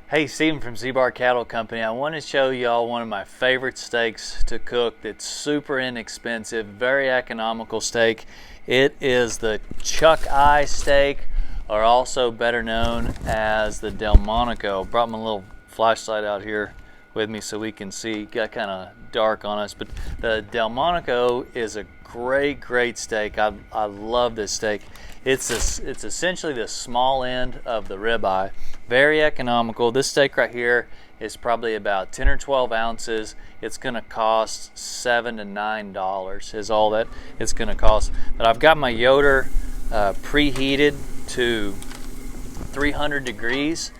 Hey, Steven from Z-Bar Cattle Company. I want to show y'all one of my favorite steaks to cook that's super inexpensive, very economical steak. It is the chuck eye steak, or also better known as the Delmonico. Brought my little flashlight out here with me so we can see. Got kind of dark on us, but the Delmonico is a great steak. I love this steak. It's essentially the small end of the ribeye. Very economical. This steak right here is probably about 10 or 12 ounces. It's going to cost $7 to $9 is all that it's going to cost. But I've got my Yoder preheated to 300 degrees,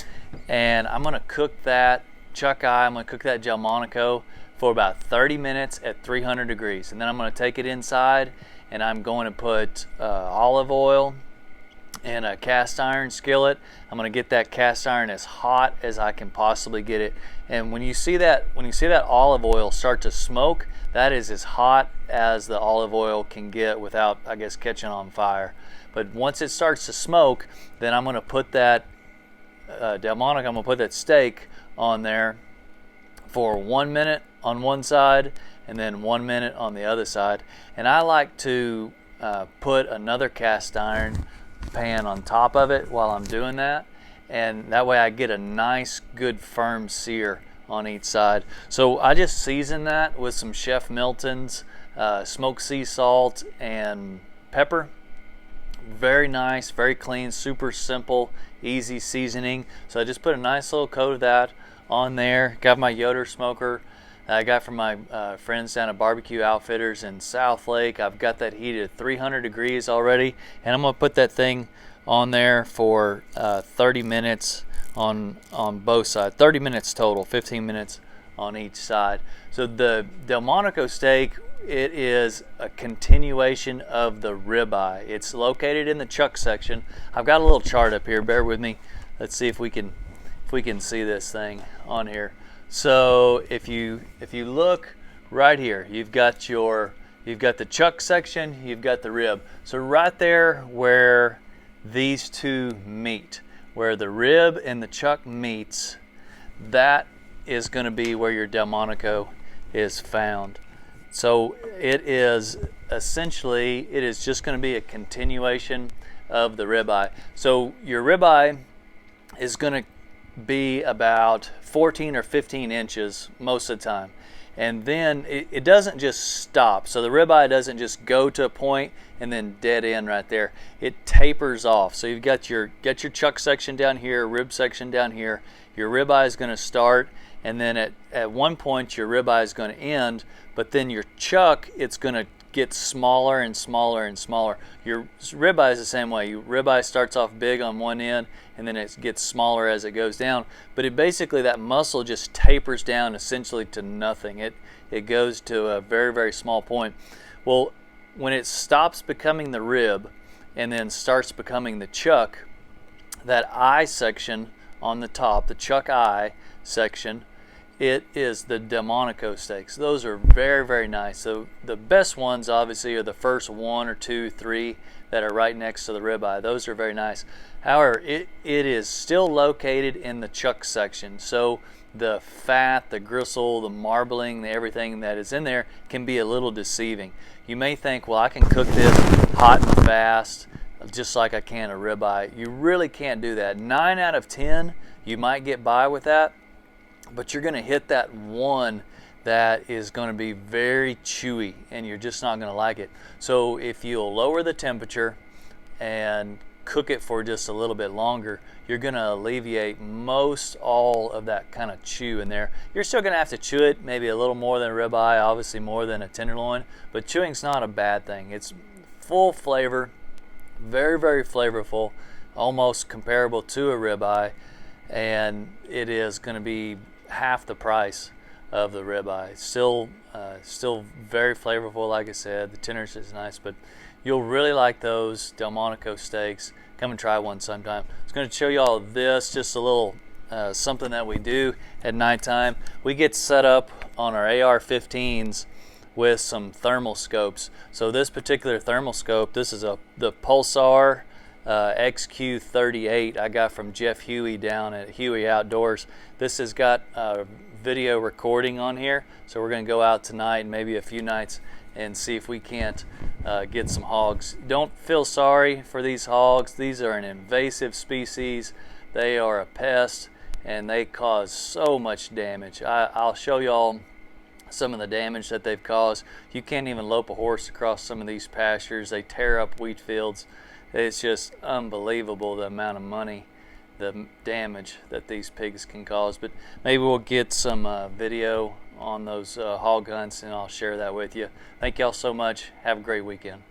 and I'm going to cook that chuck eye. I'm going to cook that Delmonico for about 30 minutes at 300 degrees, and then I'm going to take it inside and I'm going to put olive oil in a cast iron skillet. I'm going to get that cast iron as hot as I can possibly get it. And when you see that olive oil start to smoke, that is as hot as the olive oil can get without, I guess, catching on fire. But once it starts to smoke, then I'm going to put that Delmonico, I'm going to put that steak on there for 1 minute on one side and then 1 minute on the other side. And I like to put another cast iron pan on top of it while I'm doing that, and that way I get a nice good firm sear on each side. So I just season that with some Chef Miltons smoked sea salt and pepper. Very nice, very clean, super simple, easy seasoning. So I just put a nice little coat of that on there. Got my Yoder smoker I got from my friends down at Barbecue Outfitters in South Lake. I've got that heated at 300 degrees already, and I'm going to put that thing on there for 30 minutes on both sides. 30 minutes total, 15 minutes on each side. So the Delmonico steak, it is a continuation of the ribeye. It's located in the chuck section. I've got a little chart up here. Bear with me. Let's see if we can see this thing on here. So if you look right here, you've got the chuck section, you've got the rib. So right there where these two meet, where the rib and the chuck meets, that is going to be where your Delmonico is found. So it is just going to be a continuation of the ribeye. So your ribeye is going to be about 14 or 15 inches most of the time, and then it doesn't just stop. So the ribeye doesn't just go to a point and then dead end right there. It tapers off. So you've got your chuck section down here, rib section down here. Your ribeye is going to start, and then at one point your ribeye is going to end, but then your chuck, it's going to get smaller and smaller and smaller. Your ribeye is the same way. Your ribeye starts off big on one end, and then it gets smaller as it goes down. But it basically, that muscle just tapers down essentially to nothing. It goes to a very, very small point. Well, when it stops becoming the rib and then starts becoming the chuck, that eye section on the top, the chuck eye section, it is the Delmonico steaks. Those are very, very nice. So the best ones obviously are the first 1 or 2, 3 that are right next to the ribeye. Those are very nice. However, it is still located in the chuck section. So the fat, the gristle, the marbling, everything that is in there can be a little deceiving. You may think, well, I can cook this hot and fast just like I can a ribeye. You really can't do that. 9 out of 10, you might get by with that, but you're going to hit that one that is going to be very chewy, and you're just not going to like it. So if you'll lower the temperature and cook it for just a little bit longer, you're going to alleviate most all of that kind of chew in there. You're still going to have to chew it maybe a little more than a ribeye, obviously more than a tenderloin, but chewing's not a bad thing. It's full flavor, very, very flavorful, almost comparable to a ribeye, and it is going to be half the price of the ribeye. Still very flavorful, like I said. The tenderness is nice, but you'll really like those Delmonico steaks. Come and try one sometime. I was going to show you all this, just a little something that we do at nighttime. We get set up on our AR-15s with some thermal scopes. So this particular thermal scope, this is the Pulsar XQ38 I got from Jeff Huey down at Huey Outdoors. This has got video recording on here, so we're going to go out tonight and maybe a few nights and see if we can't get some hogs. Don't feel sorry for these hogs. These are an invasive species. They are a pest and they cause so much damage. I'll show y'all some of the damage that they've caused. You can't even lope a horse across some of these pastures. They tear up wheat fields. It's just unbelievable the amount of money, the damage that these pigs can cause. But maybe we'll get some video on those hog hunts and I'll share that with you. Thank y'all so much. Have a great weekend.